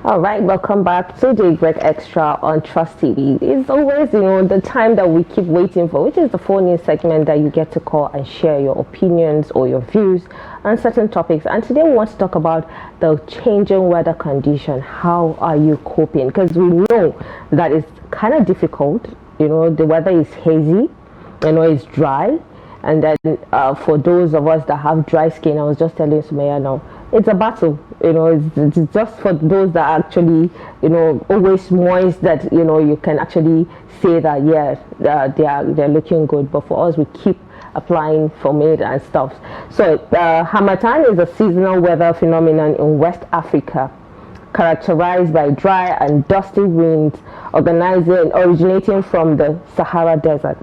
All right, welcome back to the Break Extra on Trust TV. It's always, the time that we keep waiting for, which is the phone news segment that you get to call and share your opinions or your views on certain topics. And today we want to talk about the changing weather condition. How are you coping? Because we know that it's kind of difficult. The weather is hazy, it's dry. And then for those of us that have dry skin, I was just telling Summayya now, it's a battle. It's just for those that are actually, always moist that, you can actually say that, they're looking good. But for us, we keep applying pomade and stuff. So Harmattan is a seasonal weather phenomenon in West Africa, characterized by dry and dusty winds originating from the Sahara Desert.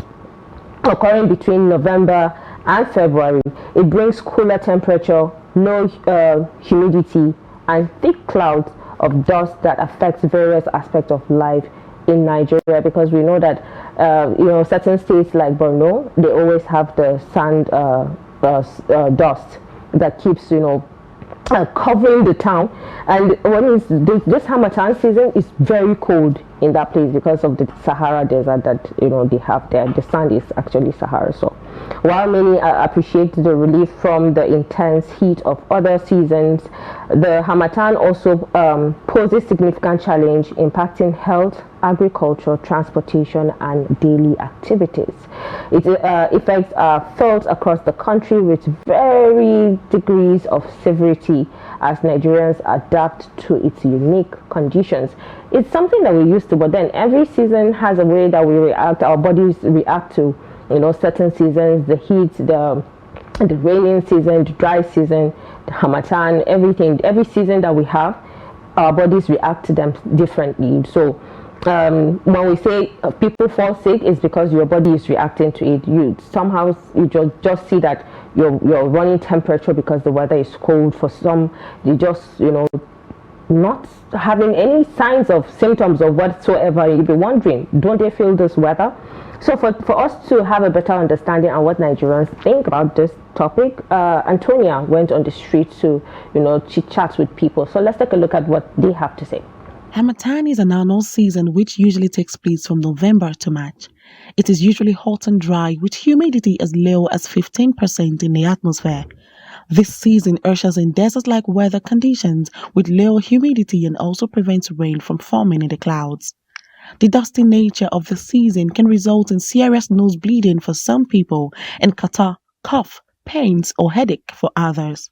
Occurring between November and February, it brings cooler temperature, low humidity, and thick clouds of dust that affects various aspects of life in Nigeria. Because we know that certain states like Borno, they always have the sand dust that keeps covering the town. And this Harmattan season is very cold in that place because of the Sahara Desert that they have there. The sand is actually Sahara. So while many appreciate the relief from the intense heat of other seasons, the Harmattan also poses significant challenge impacting health, agriculture, transportation, and daily activities. Its effects are felt across the country with varying degrees of severity as Nigerians adapt to its unique conditions. It's something that we're used to, but then every season has a way that we react, our bodies react to, certain seasons, the heat, the raining season, the dry season, the Harmattan, everything, every season that we have, our bodies react to them differently. So when we say people fall sick, it's because your body is reacting to it. You just see that you're running temperature because the weather is cold. For some, they just not having any signs of symptoms or whatsoever. You'll be wondering, don't they feel this weather? So for us to have a better understanding on what Nigerians think about this topic, Antonia went on the street to chit chat with people. So let's take a look at what they have to say. Harmattan is an annual season which usually takes place from November to March. It is usually hot and dry with humidity as low as 15% in the atmosphere. This season ushers in desert-like weather conditions with low humidity and also prevents rain from forming in the clouds. The dusty nature of the season can result in serious nose bleeding for some people and catarrh, cough, pains or headache for others.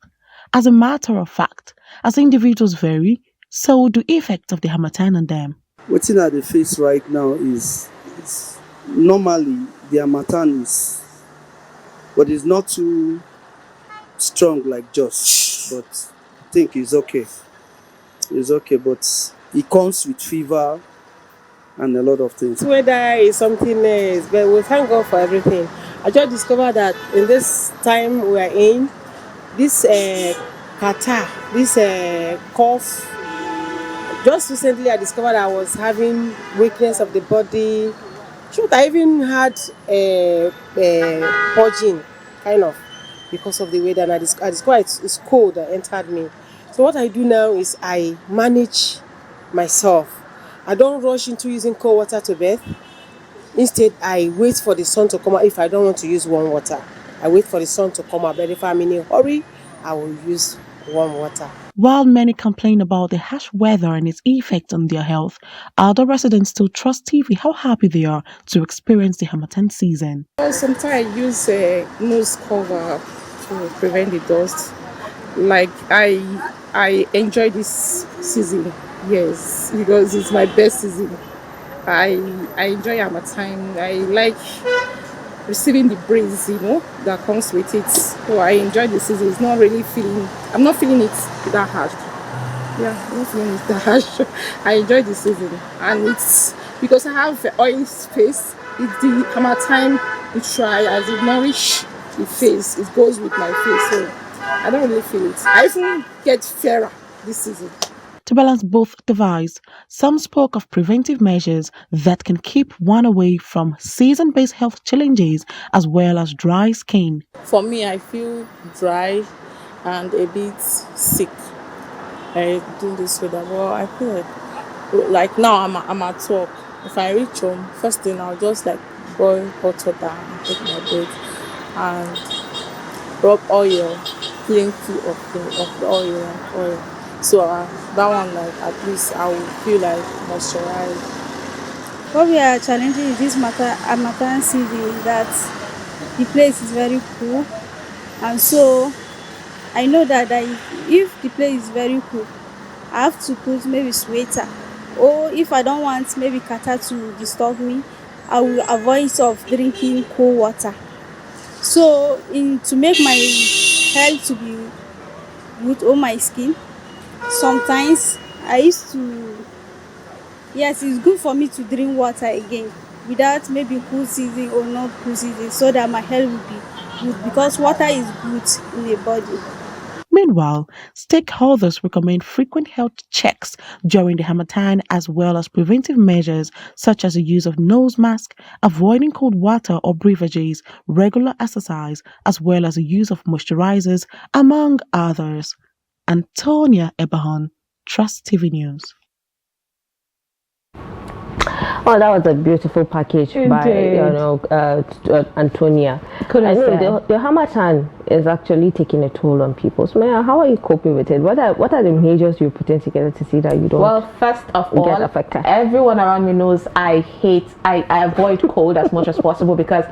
As a matter of fact, as individuals vary, so do effects of the Harmattan on them. What's in the face right now is normally the Harmattan is, but it's not too strong like just, but I think it's okay. It's okay, but it comes with fever and a lot of things. Weather is something else, but we thank God for everything. I just discovered that in this time we are in, this catarrh, this cough. Just recently, I discovered I was having weakness of the body. Shoot, I even had purging, kind of, because of the weather. And I discovered it's cold that entered me. So what I do now is I manage myself. I don't rush into using cold water to bathe. Instead, I wait for the sun to come out if I don't want to use warm water. I wait for the sun to come out, but if I'm in a hurry, I will use warm water. While many complain about the harsh weather and its effect on their health, other residents still trust TV how happy they are to experience the Harmattan season. Sometimes I use a nose cover to prevent the dust. Like I enjoy this season, yes, because it's my best season. I enjoy Harmattan. I like receiving the breeze, that comes with it. So I enjoy the season. It's not really I'm not feeling it that harsh. Yeah, I'm not feeling it that harsh. I enjoy the season. And it's because I have oily face. It's the Harmattan, it's dry, as it nourish the face. It goes with my face. So I don't really feel it. I even get fairer this season. To balance both devices, some spoke of preventive measures that can keep one away from season-based health challenges as well as dry skin. For me, I feel dry and a bit sick. do this weather. Well, I feel like now I'm at work. If I reach home, first thing I'll just like boil hot water and take my bed and rub oil, plenty of the oil and oil. So that one like at least I will feel like moisturized. What we are challenging in this matter Harmattan season is that the place is very cool, and so I know that if the place is very cool, I have to put maybe sweater, or if I don't want maybe kata to disturb me, I will avoid of drinking cold water. So in to make my health to be good on my skin, sometimes I used to, yes, it's good for me to drink water again without maybe cool season or not cool season, so that my health will be good, because water is good in the body. Meanwhile, stakeholders recommend frequent health checks during the Harmattan as well as preventive measures such as the use of nose mask, avoiding cold water or beverages, regular exercise, as well as the use of moisturizers, among others. Antonia Eberhon, Trust TV News. Oh, that was a beautiful package by Antonia. I know the Harmattan is actually taking a toll on people. So, Maya, how are you coping with it? What are the measures you're putting together to see that you don't? Well, first of all, affected? Everyone around me knows I avoid cold as much as possible, because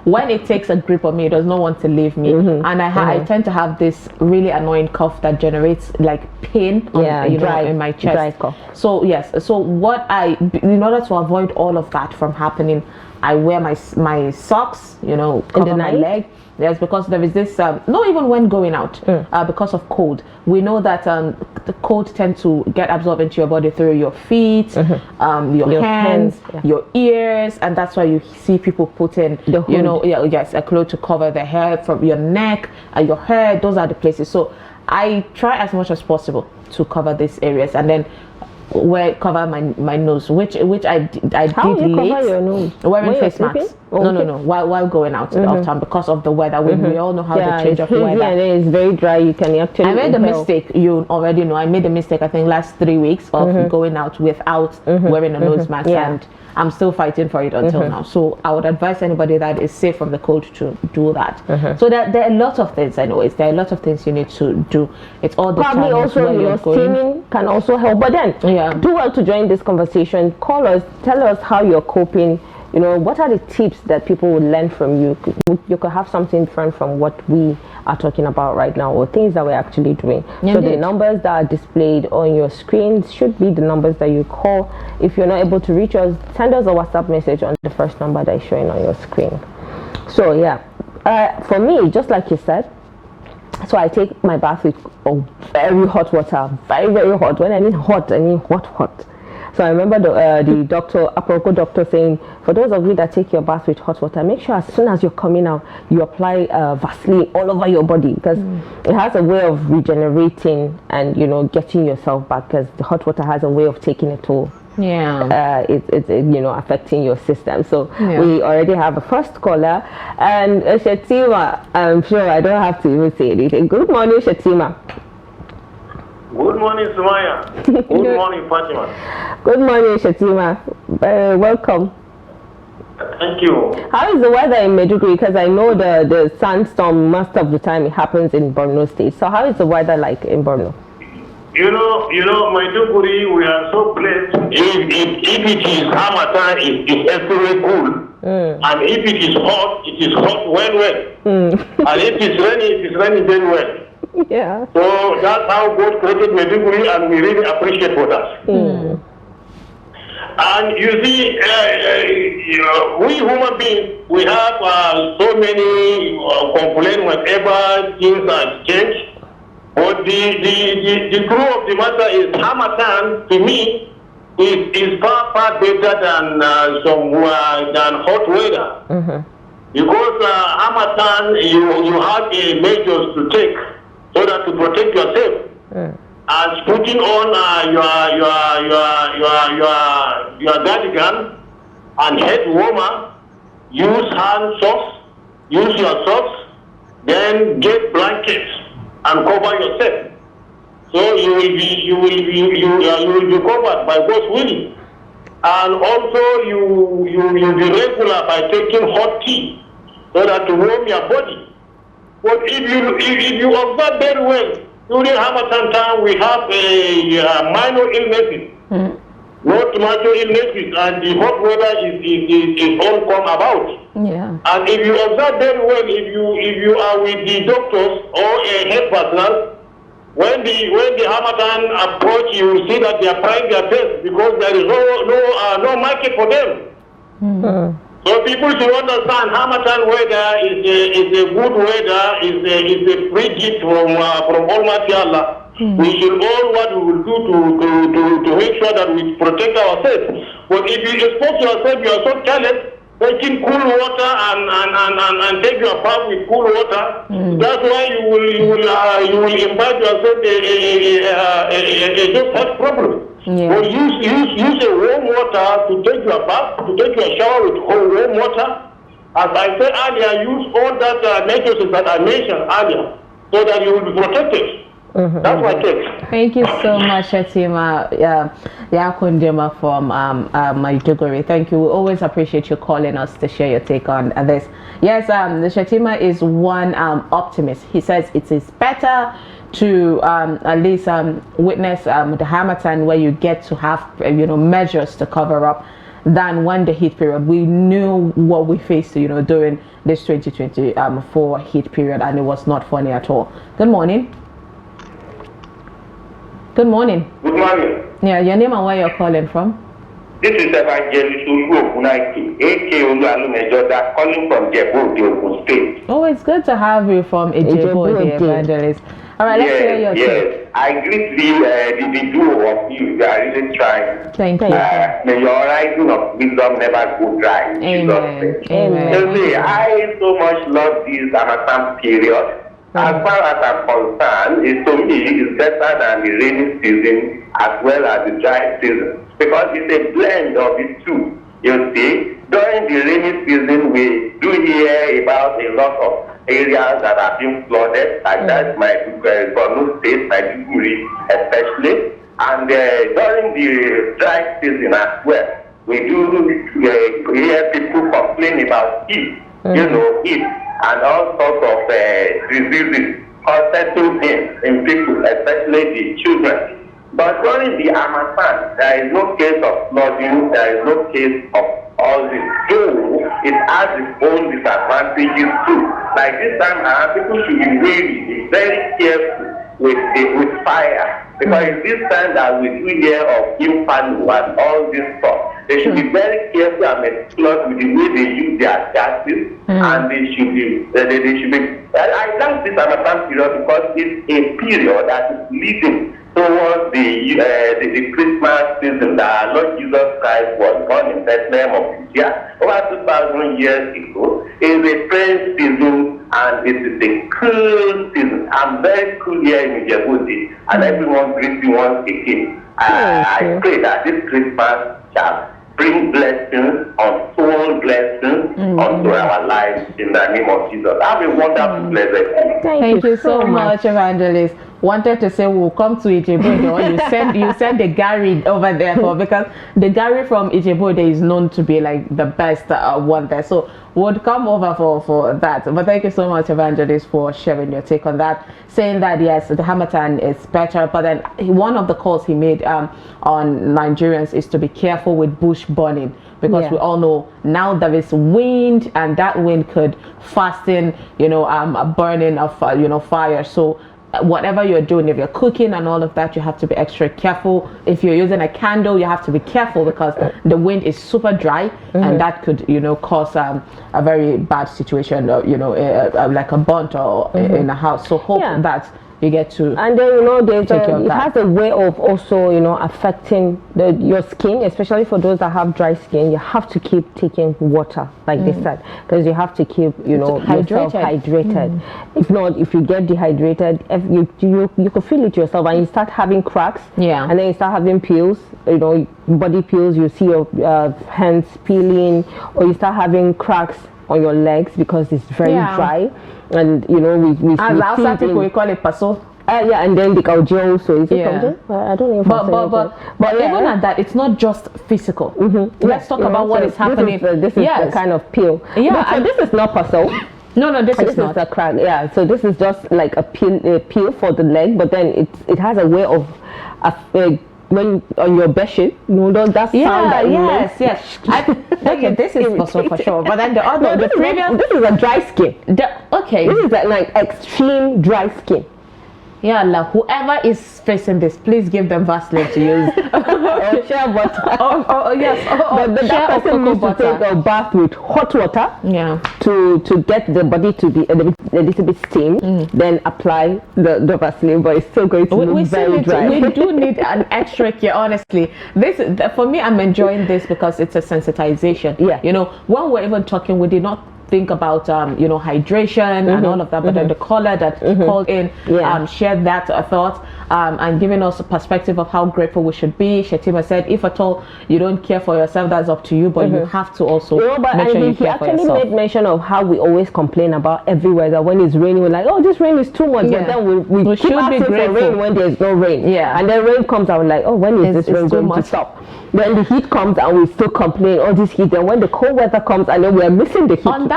when it takes a grip on me, it does not want to leave me, and I tend to have this really annoying cough that generates like pain in my chest. Dry cough. So yes, so in order to avoid all of that from happening, I wear my socks, cover my leg. Yes, because there is this, not even when going out, because of cold. We know that the cold tends to get absorbed into your body through your feet, your hands, your ears, and that's why you see people putting, a cloth to cover the hair from your neck, your hair. Those are the places. So I try as much as possible to cover these areas, and then cover my nose, which I did. How do you cover your nose? Wearing face masks. No. While going out of town, because of the weather. We all know how the change of weather. And it's very dry. You can actually. I made the mistake. You already know. I made the mistake. I think last 3 weeks of going out without wearing a nose mask, and I'm still fighting for it until now. So I would advise anybody that is safe from the cold to do that. So there are a lot of things. Anyways, there are a lot of things you need to do. It's all the probably also steaming can also help. But then do well to join this conversation. Call us. Tell us how you're coping. What are the tips that people would learn from you? You could have something different from what we are talking about right now, or things that we're actually doing. So the numbers that are displayed on your screen should be the numbers that you call. If you're not able to reach us, send us a WhatsApp message on the first number that is showing on your screen. So for me, just like you said, so I take my bath with very hot water, very, very hot. When I mean hot, I mean hot. So I remember the doctor, Apropos doctor, saying, for those of you that take your bath with hot water, make sure as soon as you're coming out, you apply Vaseline all over your body, because it has a way of regenerating and getting yourself back, because the hot water has a way of taking a toll. It's affecting your system. So we already have a first caller, and Shatima, I'm sure I don't have to even say anything. Good morning, Shatima. Good morning, Summayya. Good morning, Fatima. Good morning, Shatima. Welcome. Thank you. How is the weather in Maiduguri? Because I know the sandstorm, most of the time it happens in Borno State. So how is the weather like in Borno? Maiduguri, we are so blessed. If it is Harmattan, it's extremely cool. And if it is hot well. And if it's raining very well. Yeah. So that's how God created Maiduguri, and we really appreciate for that. And you see, we human beings, we have so many complaints whenever things are changed. But the truth of the matter is, Harmattan to me is far better than than hot weather. Because Harmattan, you have measures to take so that to protect yourself. As putting on your cardigan and head warmer, use hand socks, use your socks, then get blankets and cover yourself. So you will be covered by God's will. And also you be regular by taking hot tea so that to warm your body. But if you observe very well, during Hamatan time we have a minor illnesses, not major illnesses, and the hot weather is all come about. Yeah. And if you observe very well, if you are with the doctors or a health personnel, when the Hamatan approach, you will see that they are trying their best because there is no market for them. So people should understand Hamatan weather is a good weather, is a free gift from Almighty Allah. We should all what we will do to make sure that we protect ourselves. But if you expose yourself, you are so careless, taking cool water and take your bath with cool water. That's why you will invite yourself a just health problem. Yeah. But use a warm water to take your bath, to take your shower with warm water. As I said earlier, use all that measures that I mentioned earlier, so that you will be protected. That's my take. Thank you so much, Fatima. Yakundema from Maiduguri. Thank you. We always appreciate you calling us to share your take on this. Yes, the Fatima is one optimist. He says it is better to at least witness the Hamatan where you get to have measures to cover up than when the heat period. We knew what we faced during this 2024 heat period, and it was not funny at all. Good morning. Good morning. Good morning. Yeah, your name and where you're calling from? This is Evangelist Uluokunaiki, A.K. Oluwalumejoda, calling from Jebu, Ogun State. Oh, it's good to have you from Ijebu, the evangelist. All right, let's hear your take. I greet the duo of you. They are really trying. Thank you. May your rising of wisdom never go dry. Amen. Amen. I so much love this Hamatan period. As far as I'm concerned, to me, it's better than the rainy season as well as the dry season, because it's a blend of the two. You see, during the rainy season, we do hear about a lot of areas that have been flooded, like that's my Borno State, Maiduguri especially, and during the dry season as well, we do hear people complain about heat, heat, and all sorts of diseases setting in people, especially the children. But during the Hamatan, there is no case of flooding, there is no case of all this. Though it has its own disadvantages too. Like this time around, people should be wary, very careful with fire. Because it's this time that we do hear of inferno and all this stuff. They should be very careful and meticulous with the way they use their gases, and they should be. I like this Hamatan period because it's a period that is leading towards the Christmas season that our Lord Jesus Christ was born in Bethlehem of Judea over 2,000 years ago. It's a praise season and it is a cool season. I'm very cool here in Djibouti, and everyone greets you once again. I pray that this Christmas shall bring blessings, untold blessings onto our lives in the name of Jesus. Have a wonderful, blessed day. Thank you so much, Evangelist. Wanted to say we'll come to Ijebu. You send the Gary over there because the Gary from Ijebu is known to be like the best one there. So we'll come over for that. But thank you so much, Evangelist, for sharing your take on that. Saying that yes, the Hamatan is better, but then one of the calls he made on Nigerians is to be careful with bush burning. Because we all know now there is wind, and that wind could fasten, burning of, fire. So whatever you're doing, if you're cooking and all of that, you have to be extra careful. If you're using a candle, you have to be careful because the wind is super dry, and that could, cause a very bad situation, like a burnt or in a house. So hope that you get to, and then it has a way of also affecting your skin, especially for those that have dry skin. You have to keep taking water, like they said, because you have to keep yourself hydrated. If not, if you get dehydrated, you could feel it yourself, and you start having cracks, and then you start having peels, body peels. You see your hands peeling, or you start having cracks on your legs because it's very dry. And we outside people we call it paso. Yeah, and then the kaujia also. Is it kaujia? I don't know if but yeah. even at that, it's not just physical. Let's talk about what is happening. This is the kind of peel. Yeah, and this is not puzzle. No, this is not a crack. Yeah, so this is just like a peel for the leg, but then it has a way of when on your bedsheet, that sound that yes. Okay, this is also for sure. But then the other, this is a dry skin. Okay, this is like extreme dry skin. Yeah, like whoever is facing this, please give them Vaseline to use. Or shea butter. Yes. But that person needs to take a bath with hot water. Yeah. To get the body to be a little bit steamed. Then apply the Vaseline, but it's still going to look very dry. We do need an extra care, honestly. For me, I'm enjoying this because it's a sensitization. Yeah. When we're even talking, we did not think about hydration and all of that, but then the caller that called in shared that thought and giving us a perspective of how grateful we should be. Fatima said, if at all you don't care for yourself, that's up to you, but you have to also make sure you care for yourself. He actually made mention of how we always complain about every weather. When it's raining, we're like, oh, this rain is too much, but then we keep asking for rain when there's no rain. And then rain comes and we're like, oh, when is this rain going to stop? Then the heat comes and we still complain, all this heat. And when the cold weather comes and then we're missing the heat. On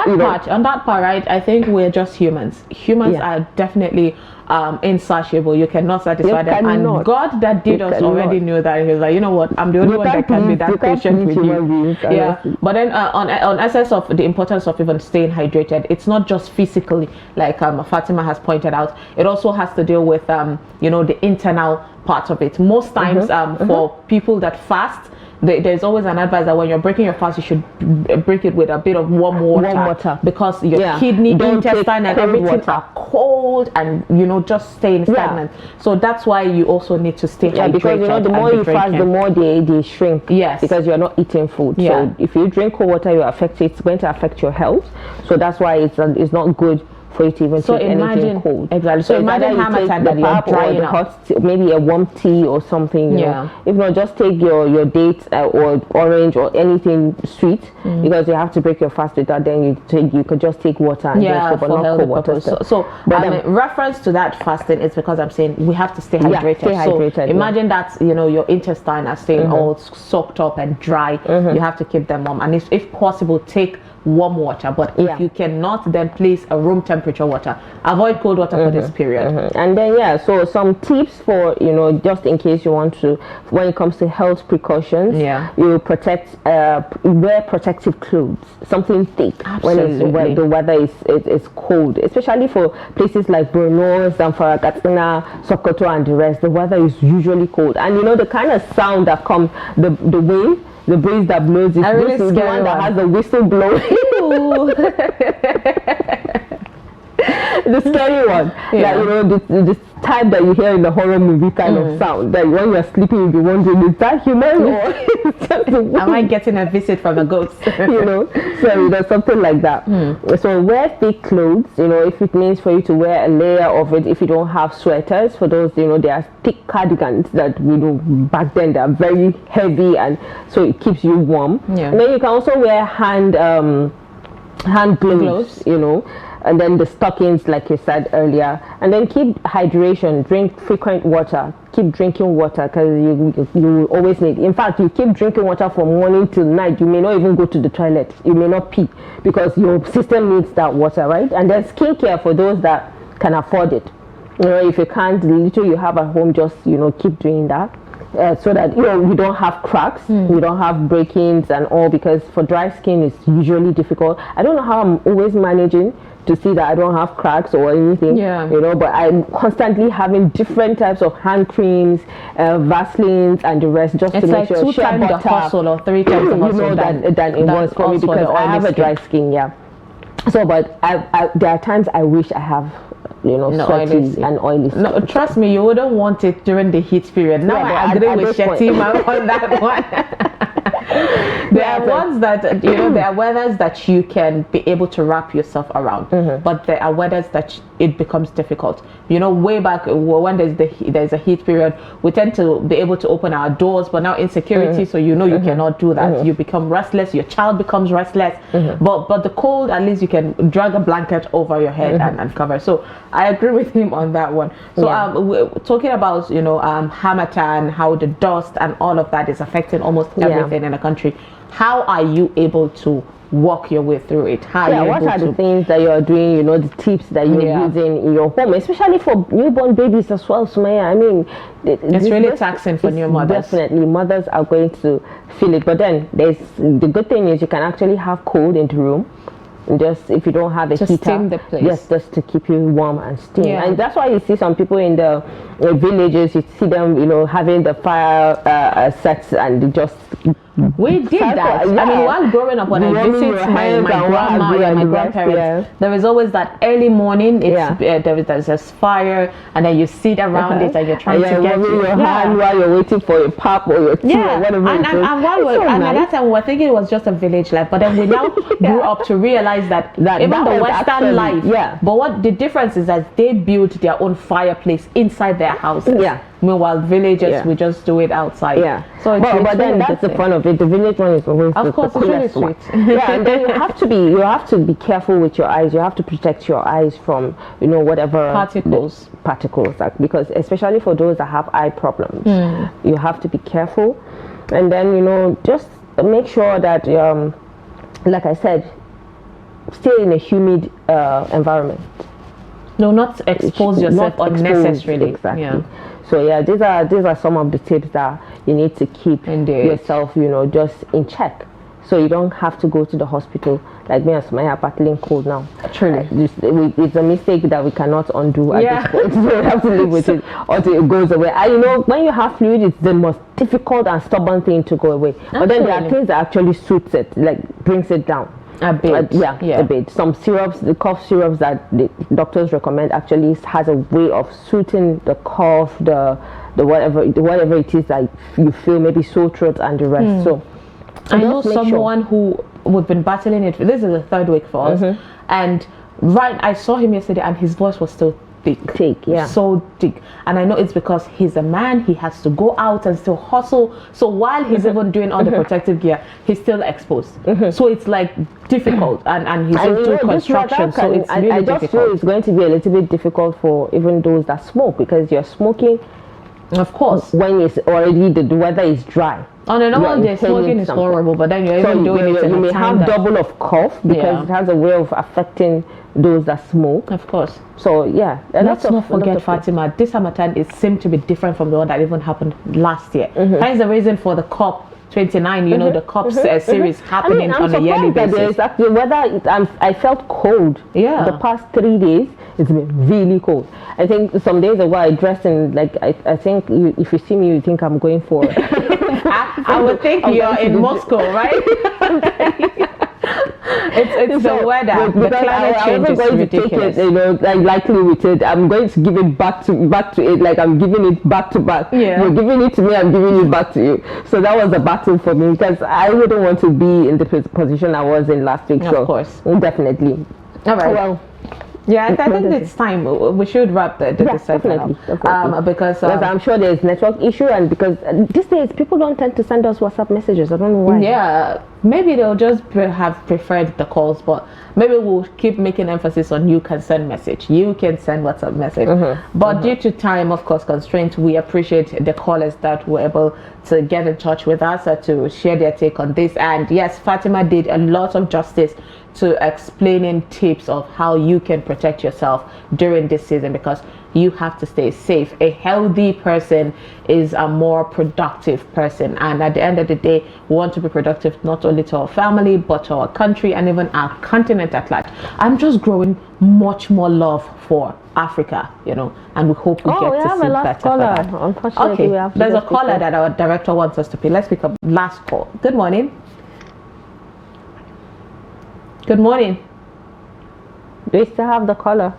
that part, right, I think we're just humans. Humans are definitely insatiable. You cannot satisfy them. And God that did us already knew that. He was like, you know what, I'm the only one that can be that patient with you. But then on essence of the importance of even staying hydrated, it's not just physically, like Fatima has pointed out. It also has to deal with the internal part of it. Most times for people that fast, there's always an advice that when you're breaking your fast, you should break it with a bit of warm water because your kidney, intestine, and everything are cold and just staying stagnant. So that's why you also need to stay hydrated. Because the more you fast, the more they shrink. Yes, because you're not eating food. So if you drink cold water, it's going to affect your health. So that's why it's not good for you to even take anything cold. Exactly. So imagine how much time that you're drying up. Maybe a warm tea or something. If not, just take your dates or orange or anything sweet because you have to break your fast with that. Then you could just take water and drink, but not cold water. So reference to that fasting is because I'm saying we have to stay hydrated. So imagine that your intestine are staying all soaked up and dry. You have to keep them warm, and if possible, take warm water, but if you cannot, then please room temperature water. Avoid cold water for this period. And then so some tips for just in case you want to, when it comes to health precautions, you wear protective clothes, something thick. Absolutely. When the weather is cold, especially for places like Borno, Zamfara, Katsina, Sokoto and the rest. The weather is usually cold, and the kind of sound that comes, the wind, the breeze that blows, is really the one that has the whistle blowing. The scary one, the type that you hear in the horror movie kind of sound, that when you're sleeping you'll be wondering, is that human or is just am I getting a visit from a ghost? So something like that. So wear thick clothes, if it means for you to wear a layer of it. If you don't have sweaters, for those, there are thick cardigans that back then they are very heavy, and so it keeps you warm. And then you can also wear hand gloves. And then the stockings, like you said earlier, and then keep hydration. Drink frequent water. Keep drinking water, because you always need. In fact, you keep drinking water from morning till night. You may not even go to the toilet. You may not pee because your system needs that water, right? And then skincare for those that can afford it. If you can't, the little you have at home, just keep doing that. So that we don't have cracks, we don't have break-ins and all, because for dry skin it's usually difficult. I don't know how I'm always managing to see that I don't have cracks or anything, but I'm constantly having different types of hand creams, Vaselines and the rest, just to make sure. It's like 2 times the hustle or 3 times the hustle than it was for me, because I have a dry skin. So, but there are times I wish I have sweaty and oily skin. No, trust me, you wouldn't want it during the heat period. Now I agree with Fatima on that one. There are ones that, you know, there are weathers that you can be able to wrap yourself around, but there are weathers that it becomes difficult. You know, way back when there's a heat period, we tend to be able to open our doors, but now insecurity, so you know you cannot do that. You become restless, your child becomes restless, but the cold, at least you can drag a blanket over your head and cover. So I agree with him on that one. So we're talking about, you know, Hamatan, how the dust and all of that is affecting almost everything in the country. How are you able to walk your way through it? What are the things that you're doing, you know, the tips that you're using in your home, especially for newborn babies as well, Summayya? I mean, it's really taxing for new mothers. Definitely, mothers are going to feel it. But then the good thing is you can actually have cold in the room. Just if you don't have a heater, steam the place. Yes, just to keep you warm and steam. And that's why you see some people in the villages, you see them, you know, having the fire sets and just. We did that. I mean, while growing up, when I visit my grandma and my grandparents, there is always that early morning. There's this fire, and then you sit around it, and you're trying to get your hand while you're waiting for your pap or your tea or whatever. And at that time, we were thinking it was just a village life, but then we now grew up to realize that even the Western life. But what the difference is that they built their own fireplace inside their houses. Meanwhile, villages, we just do it outside. So but then that's the fun of it. The village one is always of course, the coolest really one. And then you have to be careful with your eyes. You have to protect your eyes from, you know, whatever particles, because especially for those that have eye problems, you have to be careful. And then, you know, just make sure that, like I said, stay in a humid environment. No, not expose yourself unnecessarily. Exactly. So these are some of the tips that you need to keep yourself, you know, just in check, so you don't have to go to the hospital like me and Summayya battling cold now. Truly, it's a mistake that we cannot undo at this point. So we have to live with it until it goes away. And you know, when you have fluid, it's the most difficult and stubborn thing to go away. But then there are things that actually suits it, like brings it down. A bit. A bit. Some syrups, the cough syrups that the doctors recommend, actually has a way of soothing the cough, the whatever it is that you feel, maybe sore throat and the rest. So I know someone who we've been battling it. This is the third week for us, and I saw him yesterday, and his voice was still thick, so thick. And I know it's because he's a man, he has to go out and still hustle, so while he's even doing all the protective gear, he's still exposed. So it's like difficult, and he's into construction, so it's really difficult. I just feel it's going to be a little bit difficult for even those that smoke, because you're smoking, of course, when it's already the weather is dry. On a normal day, smoking is horrible, but then you're even doing it in a time. You may have double of cough because it has a way of affecting those that smoke. Of course. So let's not forget, Fatima, this Hamatan seemed to be different from the one that even happened last year. That is the reason for the COP29, you know, the COP series happening on a yearly basis. Actually, I felt cold. The past 3 days, it's been really cold. I think some days ago I dressed in, like, I think if you see me, you think I'm going for. I would think you're in Moscow, right? It's the weather. The climate change is ridiculous. You know, like, likely with it, I'm going to give it back to it. Like, I'm giving it back to back. You're giving it to me, I'm giving it back to you. So that was a battle for me, because I wouldn't want to be in the position I was in last week. Of course, definitely. All right. Well. I think it's time we should wrap the segment up. Because I'm sure there's network issue, and because these days people don't tend to send us WhatsApp messages. I don't know why. Maybe they'll just have preferred the calls, but maybe we'll keep making emphasis on you can send message, you can send WhatsApp message. But due to time, of course, constraints, we appreciate the callers that were able to get in touch with us to share their take on this. And yes, Fatima did a lot of justice to explaining tips of how you can protect yourself during this season, because you have to stay safe. A healthy person is a more productive person, and at the end of the day, we want to be productive not only to our family but to our country and even our continent at large. I'm just growing much more love for Africa, you know, and we hope we get to see better for that. Unfortunately, there's a caller that our director wants us to pay. Let's pick up last call. Good morning. Good morning. Do we still have the caller?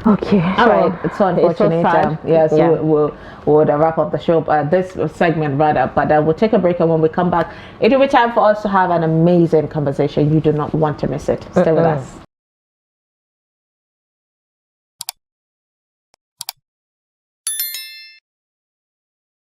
Okay. All right, it's so unfortunate. It's so sad. We'll wrap up the show, this segment rather. But we'll take a break, and when we come back, it will be time for us to have an amazing conversation. You do not want to miss it. Stay with us.